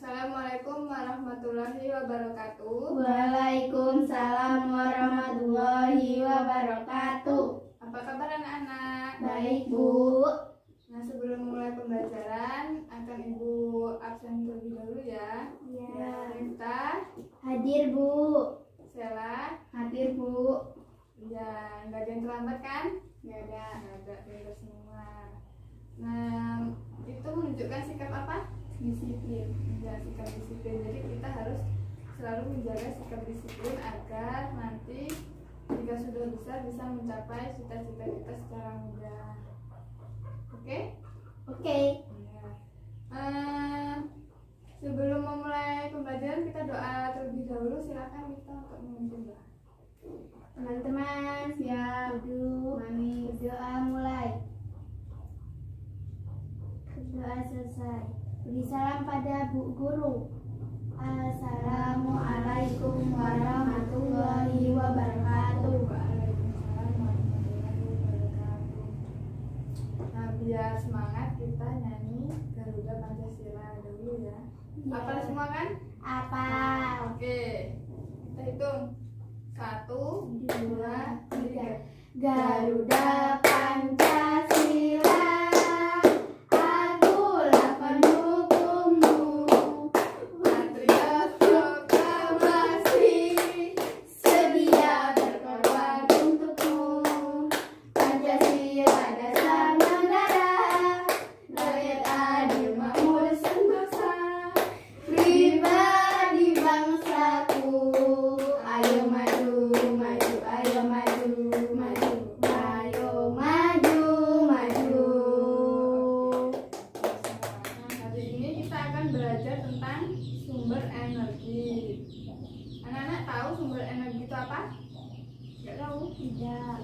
Assalamualaikum warahmatullahi wabarakatuh. Waalaikumsalam warahmatullahi wabarakatuh. Apa kabar anak-anak? Baik, Bu. Nah, sebelum mulai pembelajaran akan Ibu absen terlebih dahulu ya. Ya. Rita, Hadir, Bu. Sela, Hadir, Bu. ya, nggak ada yang terlambat kan? Nggak ada, bebas semua. Nah, itu menunjukkan sikap apa? Disiplin. Ya, sikap disiplin. Jadi kita harus selalu menjaga sikap disiplin agar nanti jika sudah besar bisa mencapai cita-cita kita secara mudah. Oke? Oke. Ya. Sebelum memulai pembelajaran kita doa terlebih dahulu. Silakan kita untuk memimpin doa. Teman-teman, siap. Duduk. Manis. Doa mulai. Doa selesai. Beri salam pada Bu Guru. Assalamualaikum warahmatullahi wabarakatuh. Waalaikumsalam warahmatullahi wabarakatuh. Nah, biar semangat kita nyanyi Garuda Pancasila dulu ya. Apa semua kan? Apa? Oke, kita hitung 1, 2, 3. Garuda Pancasila, akulah pendukungmu, Patriot proklamasi, sedia berkorban untukmu. Pancasila dasar negara, rakyat adil makmur sentosa, pribadi bangsaku. Ayo maju, maju, ayo maju, maju, ayo maju, maju. Hari ini kita akan belajar tentang sumber energi. Anak-anak tahu sumber energi itu apa? Nggak tahu? Tidak.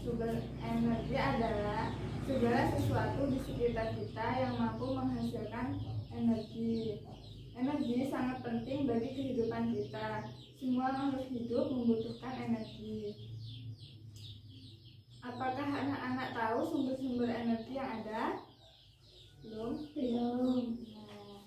Sumber energi adalah segala sesuatu di sekitar kita yang mampu menghasilkan energi. Energi sangat penting bagi kehidupan kita. Semua makhluk hidup membutuhkan energi. Apakah anak-anak tahu sumber-sumber energi yang ada? Belum? Belum. Nah,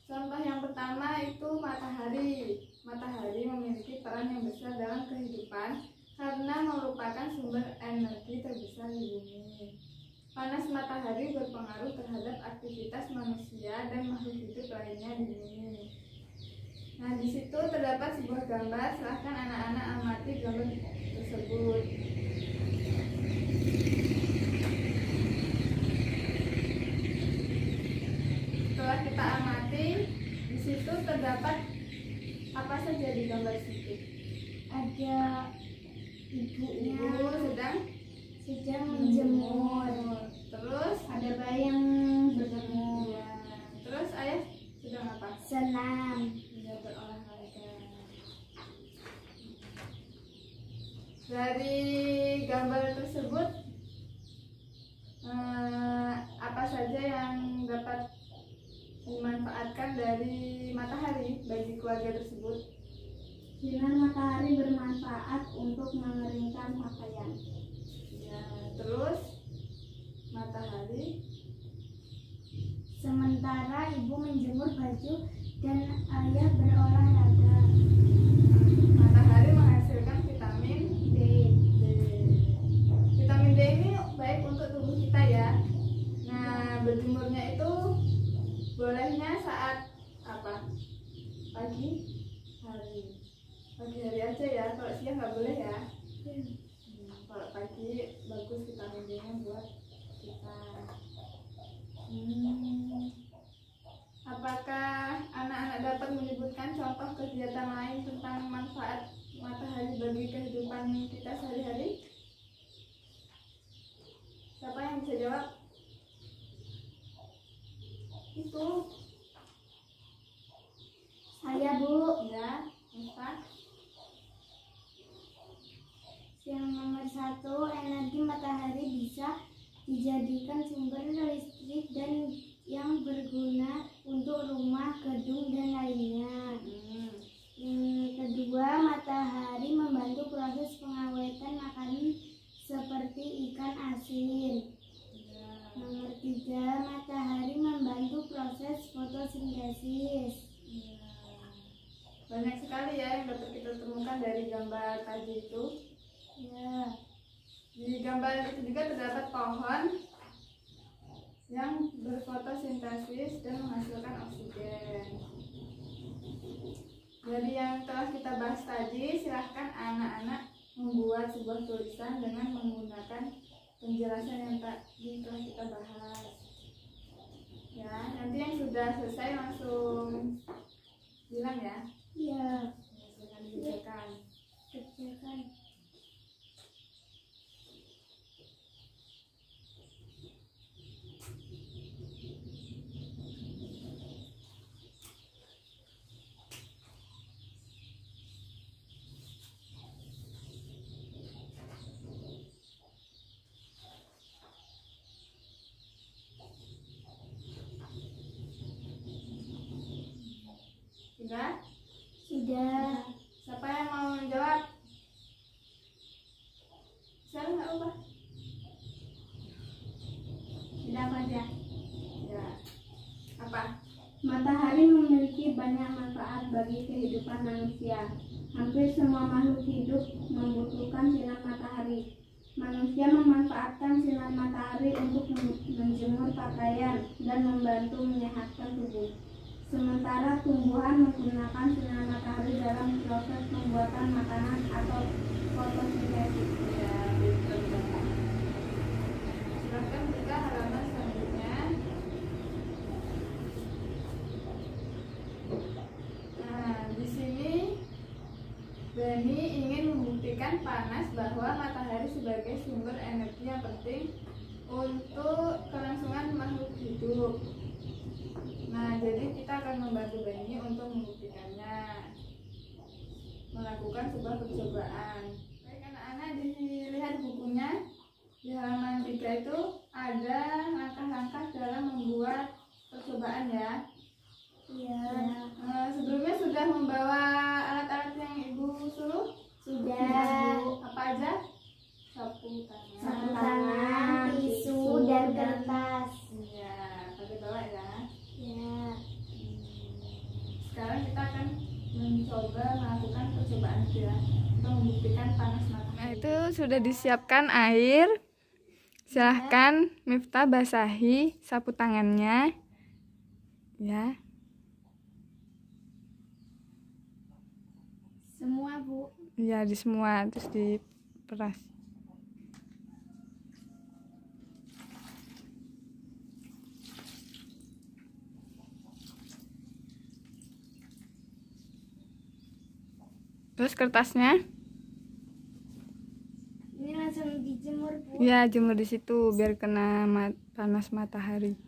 contoh yang pertama itu matahari. Matahari memiliki peran yang besar dalam kehidupan karena merupakan sumber energi terbesar di bumi. Panas matahari berpengaruh terhadap aktivitas manusia dan makhluk hidup lainnya di bumi. Nah, di situ terdapat sebuah gambar. Silahkan anak-anak amati gambar tersebut. Setelah kita amati, di situ terdapat apa saja di gambar situ? Ada ibunya Ibu sedang menjemur. Terus Ada bayi yang berjemur. ya. Terus ayah sedang apa? Senam. Sudah berolahraga. Dari gambar tersebut apa saja yang dapat dimanfaatkan dari matahari bagi keluarga tersebut? Sinar matahari bermanfaat untuk mengeringkan pakaian. Ya, terus matahari Sementara ibu menjemur baju dan ayah berolahraga. matahari menghasilkan vitamin D. D. Vitamin D ini baik untuk tubuh kita ya. Nah, berjemurnya itu bolehnya saat apa? Pagi hari. Pagi hari aja ya. Kalau siang nggak boleh ya. Kalau pagi bagus vitamin D-nya buat kita. Apakah anak-anak dapat menyebutkan contoh kegiatan lain tentang manfaat matahari bagi kehidupan kita sehari-hari? Siapa yang bisa jawab? Itu Saya, Bu. ya, apa? Yang nomor 1, energi matahari bisa dijadikan sumber listrik dan yang berguna untuk rumah, gedung, dan lainnya. Yang kedua, matahari membantu proses pengawetan makanan seperti ikan asin. Nomor 3, matahari membantu proses fotosintesis. gambar tadi itu? Ya. Di gambar itu juga terdapat pohon yang berfotosintesis dan menghasilkan oksigen. Dari yang telah kita bahas tadi, silahkan anak-anak membuat sebuah tulisan dengan menggunakan penjelasan yang tadi telah kita bahas. Ya, nanti yang sudah selesai langsung bilang ya. Iya. Silakan dikerjakan. Kerjakan. Sudah? Sudah. Siapa yang mau menjawab? Saya nggak ubah. Sudah aja. Ya. Apa? Matahari memiliki banyak manfaat bagi kehidupan manusia. Hampir semua makhluk hidup membutuhkan sinar matahari. Manusia memanfaatkan sinar matahari untuk menjemur pakaian dan membantu menyehatkan tubuh. Sementara tumbuhan menggunakan sinar matahari dalam proses pembuatan makanan atau fotosintesis. Ya, betul. Silahkan buka halaman selanjutnya. Nah, di sini Beni ingin membuktikan panas bahwa matahari sebagai sumber energi yang penting untuk kelangsungan makhluk hidup. Nah, jadi kita akan membantu Beni untuk membuktikannya, melakukan sebuah percobaan. Baik anak-anak, dilihat bukunya di halaman 3 itu ada langkah-langkah dalam membuat percobaan ya. Iya. Sebelumnya sudah membawa alat-alat yang ibu suruh? Sudah. Bu. Apa aja? Sapu tangan, Sapu tangan, tisu, dan kertas. Iya, pada bawa ya. Ya. Sekarang kita akan mencoba melakukan percobaan itu ya, untuk membuktikan panas matahari. Nah, itu sudah disiapkan air. Silahkan Miftah basahi sapu tangannya. Ya. Semua, Bu. Iya, di semua terus diperas. Terus kertasnya? Ini langsung dijemur, Bu. Ya, jemur di situ biar kena panas matahari.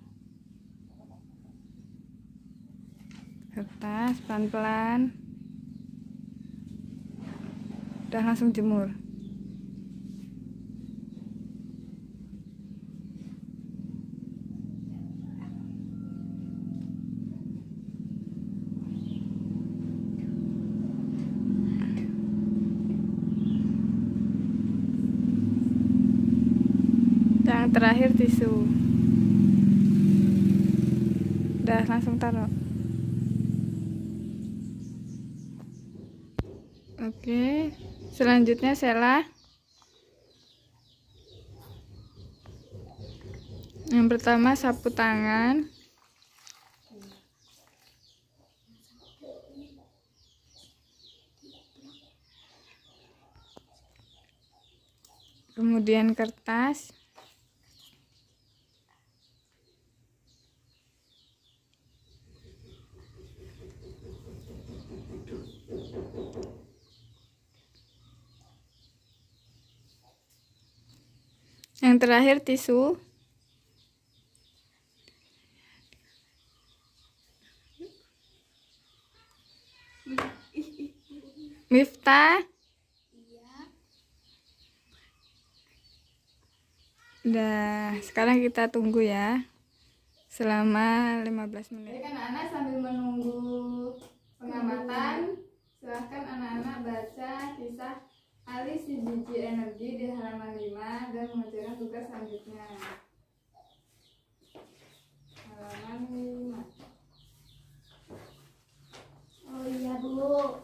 Kertas pelan-pelan. Udah langsung jemur. Yang terakhir tisu. Udah langsung taruh. Oke, selanjutnya Sela. Yang pertama sapu tangan. Kemudian kertas. Yang terakhir tisu. Miftah. Udah, sekarang kita tunggu ya selama 15 menit. Jadi anak-anak sambil menunggu pengamatan, silahkan anak-anak baca kisah Ali si biji energi di halaman 5 dan mengerjakan tugas selanjutnya. Halaman 5. Oh iya, Bu.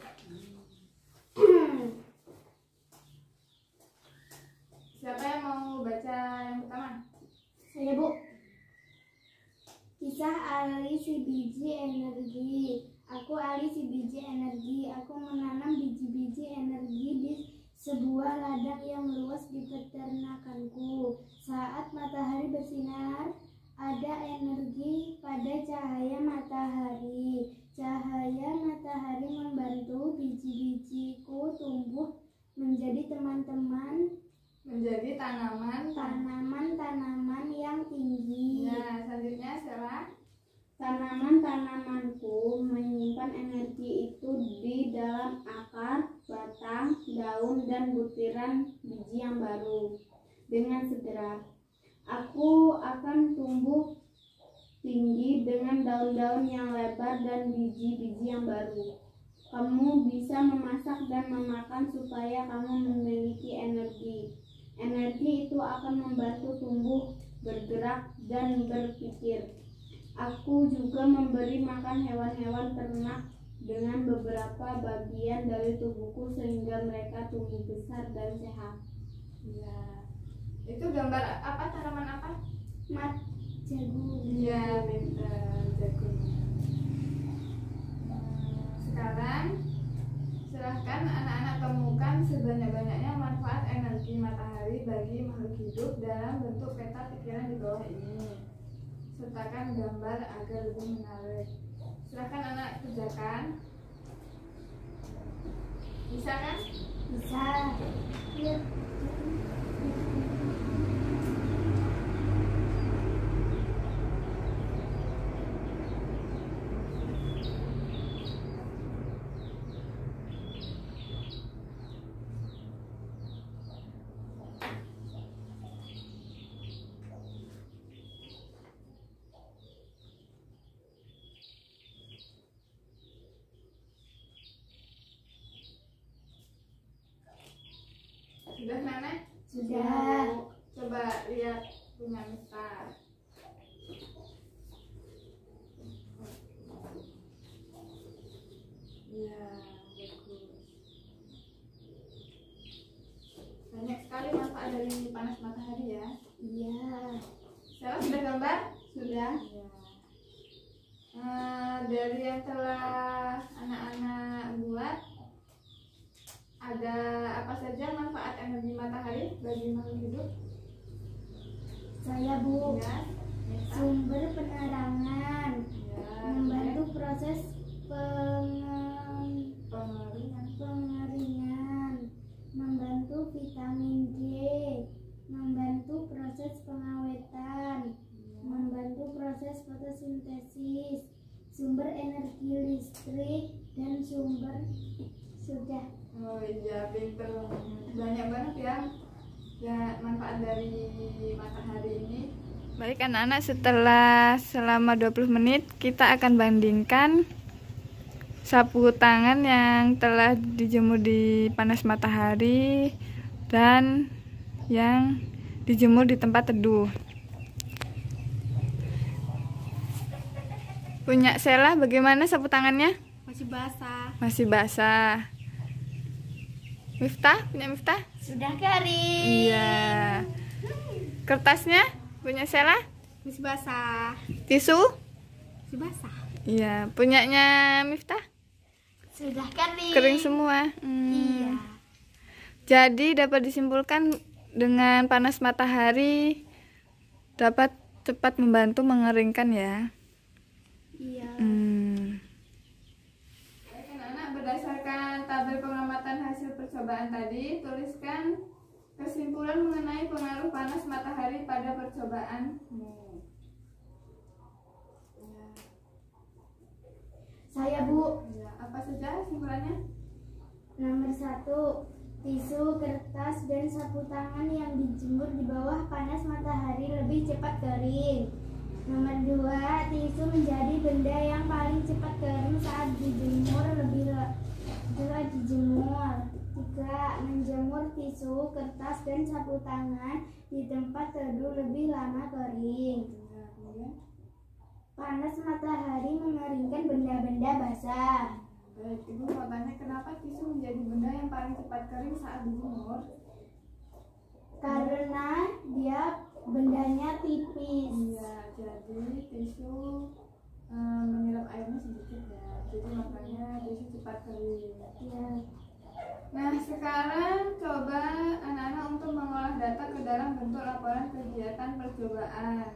ahli si biji energi. Aku ahli si biji energi. Aku menanam biji-biji energi di sebuah ladang yang luas di peternakanku. Saat matahari bersinar, ada energi pada cahaya matahari. Cahaya matahari membantu biji-bijiku tumbuh menjadi menjadi tanaman yang tinggi. Ya, selanjutnya Sela. Tanaman-tanamanku menyimpan energi itu di dalam akar, batang, daun, dan butiran biji yang baru. Dengan segera, aku akan tumbuh tinggi dengan daun-daun yang lebar dan biji-biji yang baru. Kamu bisa memasak dan memakan supaya kamu memiliki energi. Energi itu akan membantu tumbuh, bergerak, dan berpikir. Aku juga memberi makan hewan-hewan ternak dengan beberapa bagian dari tubuhku sehingga mereka tumbuh besar dan sehat. Ya. Itu gambar apa? Tanaman apa? Jagung. Iya, jagung. Sekarang silahkan anak-anak temukan sebanyak-banyaknya manfaat energi matahari bagi makhluk hidup dalam bentuk peta pikiran di bawah ini. Sertakan gambar agar lebih menarik. Silahkan anak kerjakan. Bisa kan? Bisa. Ya. Sudah Nenek? Sudah. Coba lihat punya Miftah. Iya, bagus. Banyak sekali manfaat dari panas matahari ya. Iya. Sarah sudah gambar? Sudah. Iya. Dari yang telah anak-anak buat, ada apa saja manfaat energi matahari bagi makhluk hidup? Saya Bu. Ya, Sumber penerangan, ya, membantu proses pengeringan, membantu vitamin D, membantu proses pengawetan, membantu proses fotosintesis, sumber energi listrik, dan sumber sudah. Oh iya, pinter. Banyak banget ya manfaat dari matahari ini. Baik anak-anak, setelah selama 20 menit kita akan bandingkan sapu tangan yang telah dijemur di panas matahari dan yang dijemur di tempat teduh. Punya Sela, bagaimana sapu tangannya? Masih basah. Masih basah. Miftah, punya Miftah? Sudah kering. Iya. Kertasnya punya Sela? Masih basah. Tisu? Masih basah. Iya. Punyanya Miftah? Sudah kering. Kering semua. Iya. Jadi dapat disimpulkan dengan panas matahari dapat cepat membantu mengeringkan ya. Iya. Anak-anak, berdasarkan tabel pengamatan hasil percobaan tadi, tuliskan kesimpulan mengenai pengaruh panas matahari pada percobaanmu. Ya. Saya Bu. Ya, apa saja kesimpulannya? Nomor 1, tisu, kertas, dan sapu tangan yang dijemur di bawah panas matahari lebih cepat kering. Nomor 2, tisu menjadi benda yang paling cepat kering saat dijemur setelah dijemur. 3, menjemur tisu, kertas, dan sapu tangan di tempat teduh lebih lama kering. Panas matahari mengeringkan benda-benda basah. Baik, Ibu mau tanya kenapa tisu menjadi benda yang paling cepat kering saat dijemur? Karena dia bendanya tipis. Iya, jadi tisu menyerap airnya sedikit ya, jadi makanya bisa cepat kering. Ya. Nah, sekarang coba anak-anak untuk mengolah data ke dalam bentuk laporan kegiatan percobaan.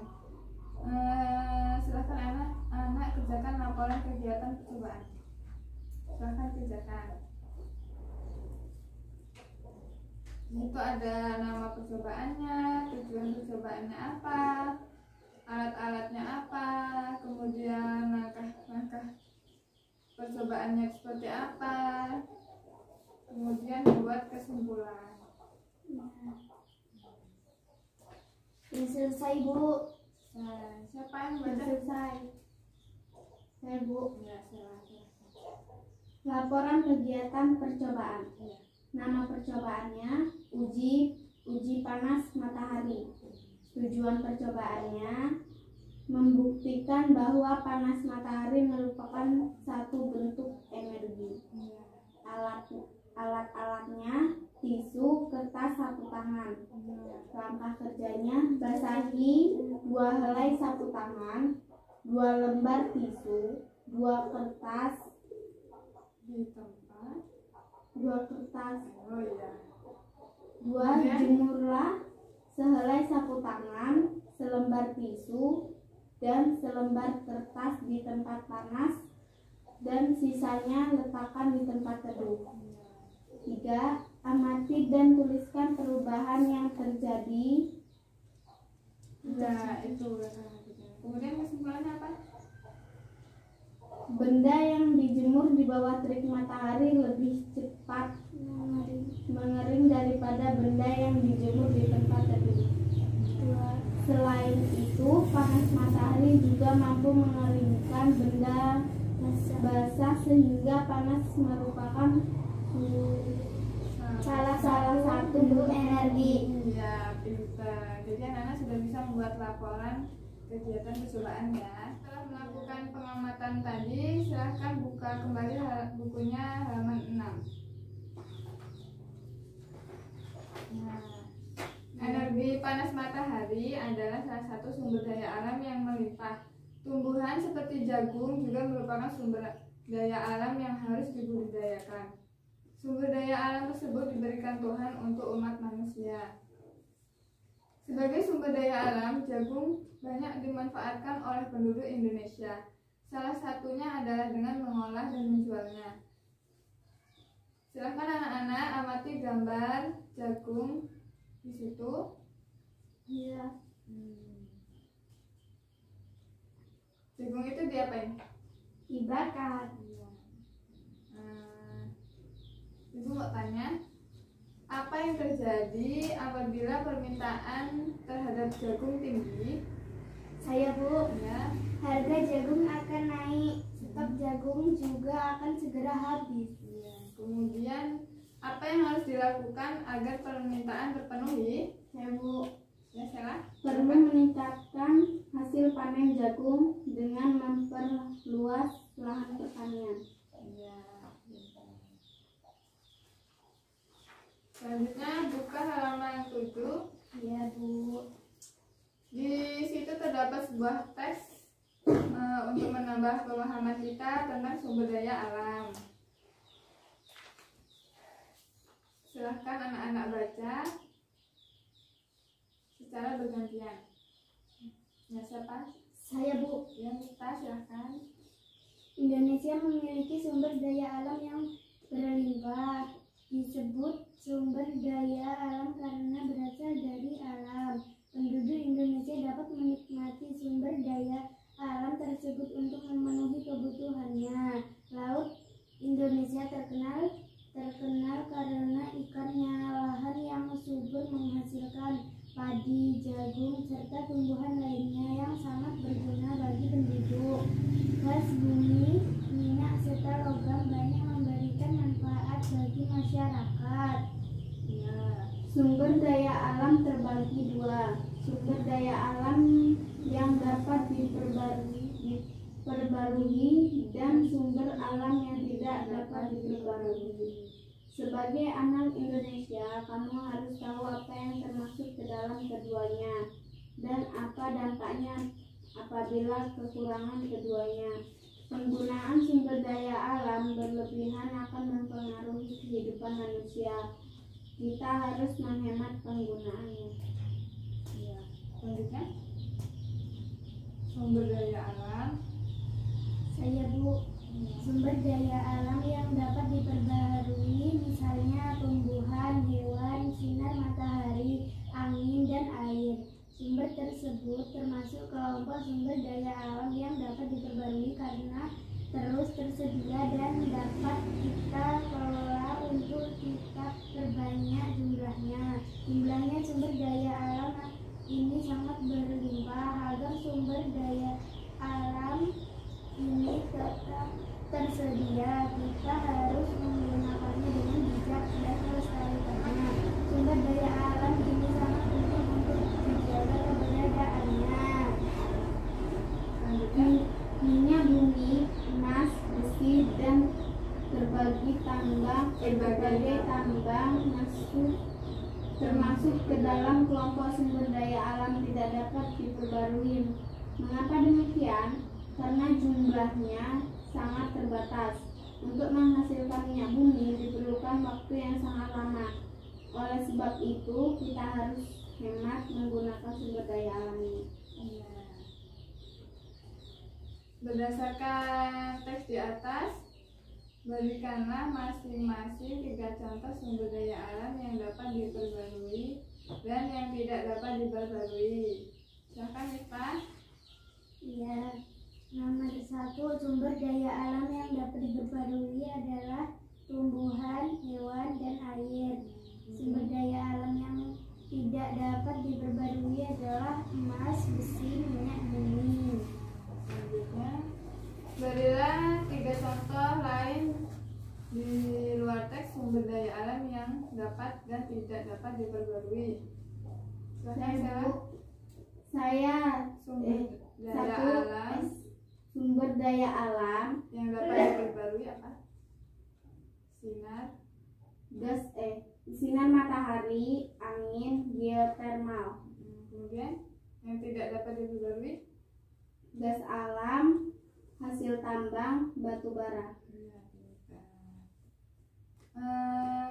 Silakan anak kerjakan laporan kegiatan percobaan. Silakan kerjakan. Itu ada nama percobaannya, tujuan percobaannya apa, alat-alatnya apa, kemudian langkah-langkah percobaannya seperti apa, kemudian buat kesimpulan. Sudah selesai, Bu. Nah, siapa yang Sudah baca? selesai. Saya, Bu. Ya, silahkan. Laporan kegiatan percobaan. Ya. Nama percobaannya uji panas matahari. Tujuan percobaannya membuktikan bahwa panas matahari merupakan satu bentuk energi. Alat-alatnya tisu, kertas, sapu tangan. Langkah kerjanya basahi 2 helai sapu tangan, 2 lembar tisu, 2 kertas, Di tempat. 2 kertas, Oh iya. 2 jemurlah sehelai sapu tangan, selembar tisu, dan selembar kertas di tempat panas, dan sisanya letakkan di tempat teduh. 3. Amati dan tuliskan perubahan yang terjadi. Ya, itu. Kemudian kesimpulannya apa? Benda yang dijemur di bawah terik matahari lebih cepat mengering daripada benda yang dijemur di tempat teduh. Selain itu, panas matahari juga mampu mengeringkan benda basah sehingga panas merupakan salah satu bentuk energi. Iya, pintar. Jadi anak-anak sudah bisa membuat laporan kegiatan percobaan ya. Setelah melakukan pengamatan tadi, silahkan buka kembali bukunya halaman 6. Nah, energi panas matahari adalah salah satu sumber daya alam yang melimpah. Tumbuhan seperti jagung juga merupakan sumber daya alam yang harus dibudidayakan. Sumber daya alam tersebut diberikan Tuhan untuk umat manusia. Sebagai sumber daya alam, jagung banyak dimanfaatkan oleh penduduk Indonesia. Salah satunya adalah dengan mengolah dan menjualnya. Silakan anak-anak amati gambar jagung di situ. Iya. Jagung itu diapain? Dibakar. Ibu mau tanya, apa yang terjadi apabila permintaan terhadap jagung tinggi? Saya, Bu, Ya, harga jagung akan naik, stok jagung juga akan segera habis. ya. Kemudian apa yang harus dilakukan agar permintaan terpenuhi? Saya, Bu, Ya, salah. perlu meningkatkan hasil panen jagung dengan memperluas lahan pertanian. Ya. Selanjutnya buka halaman 7. Iya, Bu. Di situ terdapat sebuah teks untuk menambah pemahaman kita tentang sumber daya alam. Silahkan anak-anak baca secara bergantian. Ya, siapa? Saya, Bu. Ya, Mita, silahkan. Indonesia memiliki sumber daya alam yang berlimpah. Disebut sumber daya alam karena berasal dari alam. Penduduk Indonesia dapat menikmati sumber daya alam tersebut untuk memenuhi kebutuhannya. Laut Indonesia terkenal karena ikannya, lahan yang subur menghasilkan padi, jagung, serta tumbuhan lainnya yang sangat berguna bagi penduduk. Gas bumi, minyak, serta logam banyak memberikan manfaat bagi masyarakat. Ya. Sumber daya alam terbagi 2. Sumber daya alam yang dapat diperbarui dan sumber alam yang tidak dapat diperbarui. Sebagai anak Indonesia, kamu harus tahu apa yang termasuk ke dalam keduanya dan apa dampaknya apabila kekurangan keduanya. Penggunaan sumber daya alam berlebihan akan mempengaruhi kehidupan manusia. Kita harus menghemat penggunaannya. Ya. Selanjutnya, sumber daya alam. Saya Bu, sumber daya alam yang dapat diperbaharui misalnya tumbuhan, hewan, sinar matahari, angin, dan air. Sumber tersebut termasuk kelompok sumber daya alam yang dapat diperbarui karena terus tersedia dan dapat kita kelola untuk kita perbanyak jumlahnya. Jumlahnya sumber daya alam ini sangat berlimpah. Agar sumber daya alam ini tetap tersedia, kita harus menggunakannya dengan bijak dan melestarikannya. Sumber daya alam ini sangat penting untuk menjaga keberadaannya. Minyak bumi, emas, besi, dan berbagai tambang termasuk ke dalam kelompok sumber daya alam tidak dapat diperbarui. Mengapa demikian? Karena jumlahnya sangat terbatas. Untuk menghasilkan minyak bumi diperlukan waktu yang sangat lama. Oleh sebab itu, kita harus hemat menggunakan sumber daya alam ini. Berdasarkan teks di atas, berikanlah masing-masing 3 contoh sumber daya alam yang dapat diperbarui dan yang tidak dapat diperbarui. Silakan, Ivan. Ya, nomor 1, sumber daya alam yang dapat diperbarui adalah tumbuhan, hewan, dan air. Sumber daya alam yang tidak dapat diperbarui adalah emas, besi, minyak bumi. Selanjutnya, berilah 3 contoh lain di luar teks sumber daya alam yang dapat dan tidak dapat diperbarui. Silakan, Sarah. Saya Sumber daya satu, alam sumber daya alam yang dapat diperbarui apa? sinar matahari, angin, geotermal. Kemudian yang tidak dapat diperbarui, Gas alam, hasil tambang, batu bara.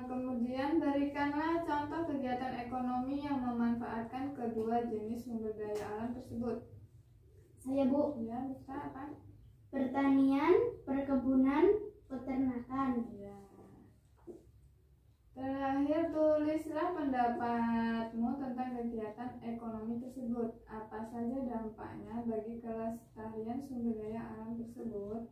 Kemudian berikanlah contoh kegiatan ekonomi yang memanfaatkan kedua jenis sumber daya alam tersebut. Saya Bu, Ya, bisa apa? pertanian, perkebunan, peternakan. Ya. Terakhir, tulislah pendapatmu tentang kegiatan ekonomi tersebut. Apa saja dampaknya bagi kelestarian sumber daya alam tersebut?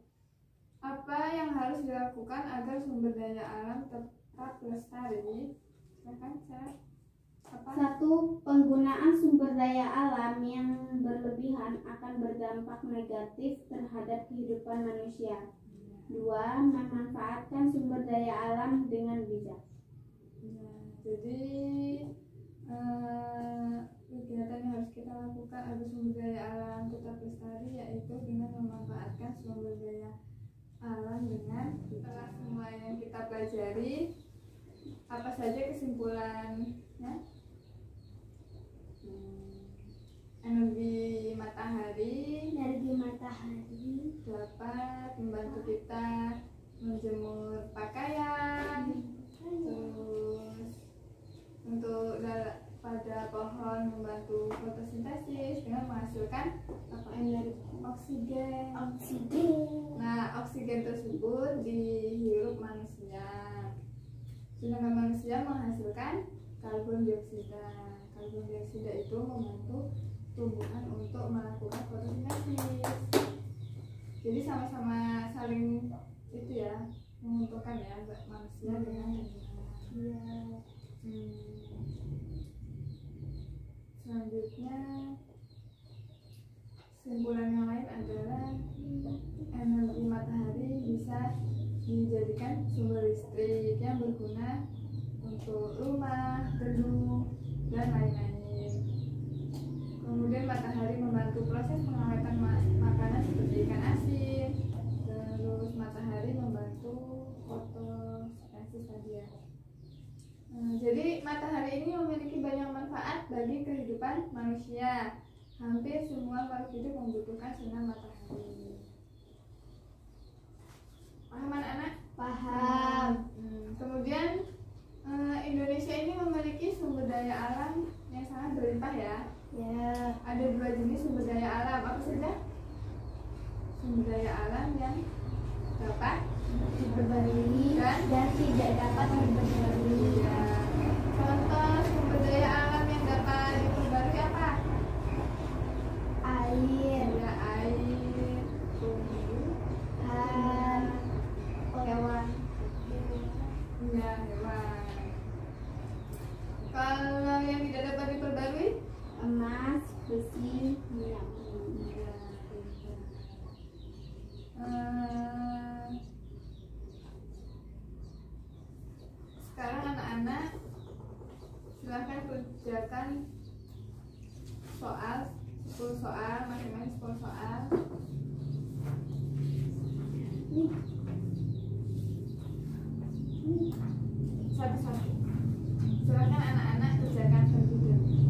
Apa yang harus dilakukan agar sumber daya alam tetap lestari? Silakan, Sarah. Apa? 1. Penggunaan sumber daya alam yang berlebihan akan berdampak negatif terhadap kehidupan manusia. 2. Memanfaatkan sumber daya alam dengan bijak. Ya, jadi kegiatan yang harus kita lakukan agar sumber daya alam tetap lestari yaitu dengan memanfaatkan sumber daya alam dengan setelah semua yang kita pelajari, apa saja kesimpulannya? Energi matahari dapat membantu kita menjemur pakaian, terus untuk pada pohon membantu fotosintesis dengan menghasilkan apa? Energi oksigen. Nah, oksigen tersebut dihirup manusia, sedangkan manusia menghasilkan karbon dioksida. Karbon dioksida itu membantu tumbuhan untuk melakukan fotosintesis. Jadi sama-sama saling itu ya, menguntungkan ya manusia dengan tumbuhan. Selanjutnya, kesimpulan yang lain adalah energi matahari bisa dijadikan sumber listrik yang berguna untuk rumah, gedung, dan lain-lain. Kemudian matahari membantu proses pengawatan makanan seperti ikan asin. Terus matahari membantu fotosintesis tadi ya. Jadi matahari ini memiliki banyak manfaat bagi kehidupan manusia. Hampir semua makhluk hidup membutuhkan sinar matahari. Paham anak-anak? Paham. Kemudian Indonesia ini memiliki sumber daya alam yang sangat berlimpah ya. Ya. Ada 2 jenis sumber daya alam. Apa saja? Sumber daya alam yang dapat Diperbarui dan tidak dapat diperbarui. ya. Contoh sumber daya alam yang dapat diperbarui apa? Air, Ya, air, tumbuhan, hewan. ya, hewan. Kalau yang tidak dapat diperbarui, Emas, besi, minyak. ya, sekarang anak-anak silahkan kerjakan soal 10 soal, masing-masing 10 soal. Satu-satu. Silahkan anak-anak kerjakan terlebih dahulu.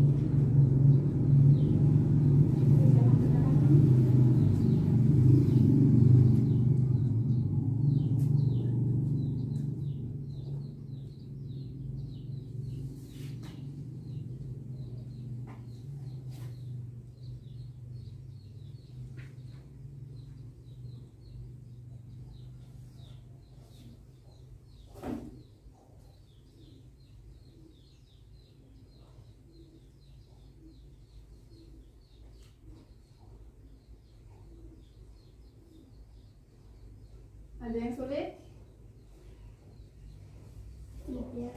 Ada yang sulit? Tidak.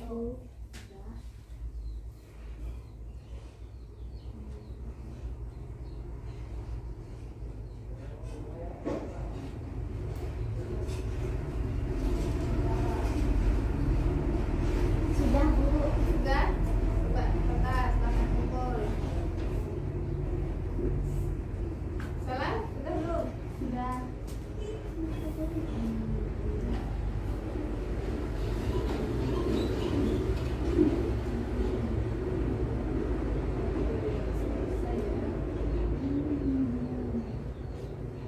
Sudah, Bu. Sudah? Coba kertas, tangan pukul. Salah? Sudah belum? Sudah.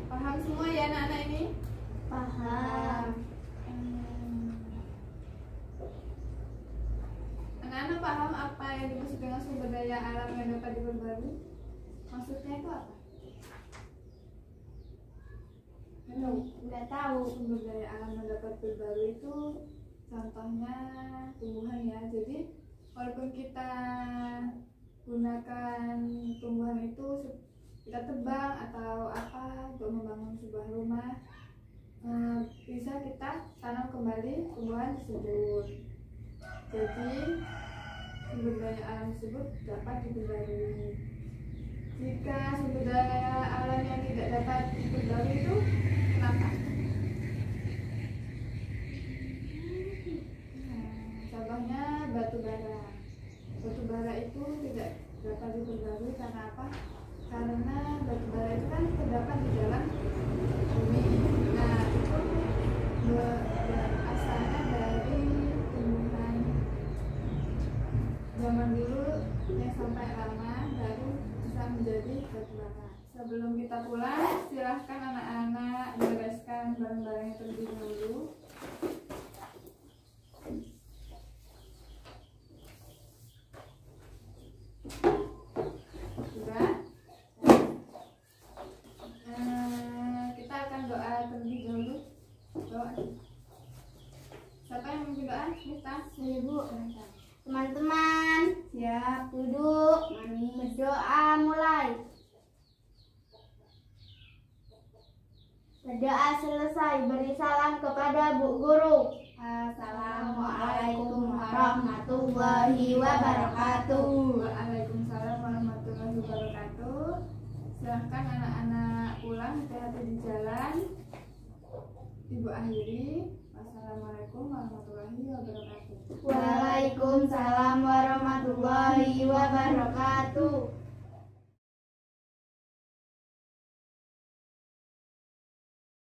Paham semua ya anak-anak ini? Paham. Anak-anak paham apa yang dimaksud dengan sumber daya alam yang dapat diperbarui? Maksudnya itu apa? Nggak tahu. Sumber daya alam yang dapat diperbarui itu contohnya tumbuhan ya. Jadi walaupun kita gunakan tumbuhan itu, kita tebang atau apa untuk membangun sebuah rumah, bisa kita tanam kembali tumbuhan tersebut. Jadi sumber daya alam tersebut dapat diperbarui. Jika sumber daya alam yang tidak dapat diperbarui itu kenapa? Contohnya batu bara. Batu bara itu tidak dapat diperbarui karena apa? Karena batu bara itu kan terdapat di dalam bumi. Nah, itu asalnya dari tumbuhan zaman dulu yang sampai lama baru bisa menjadi batu bara. Sebelum kita pulang, silahkan anak-anak bereskan barang-barangnya terlebih dahulu. Sudah? Kita akan doa terlebih dahulu. Doa. Siapa yang memimpin doa? Kita. Ibu. Teman-teman, siap duduk. Berdoa mulai. Berdoa selesai, beri salam kepada Bu Guru. Assalamualaikum warahmatullahi wabarakatuh. Waalaikumsalam warahmatullahi wabarakatuh. Silahkan anak-anak pulang, hati-hati di jalan. Ibu akhiri. Wassalamualaikum warahmatullahi wabarakatuh. Waalaikumsalam warahmatullahi wabarakatuh.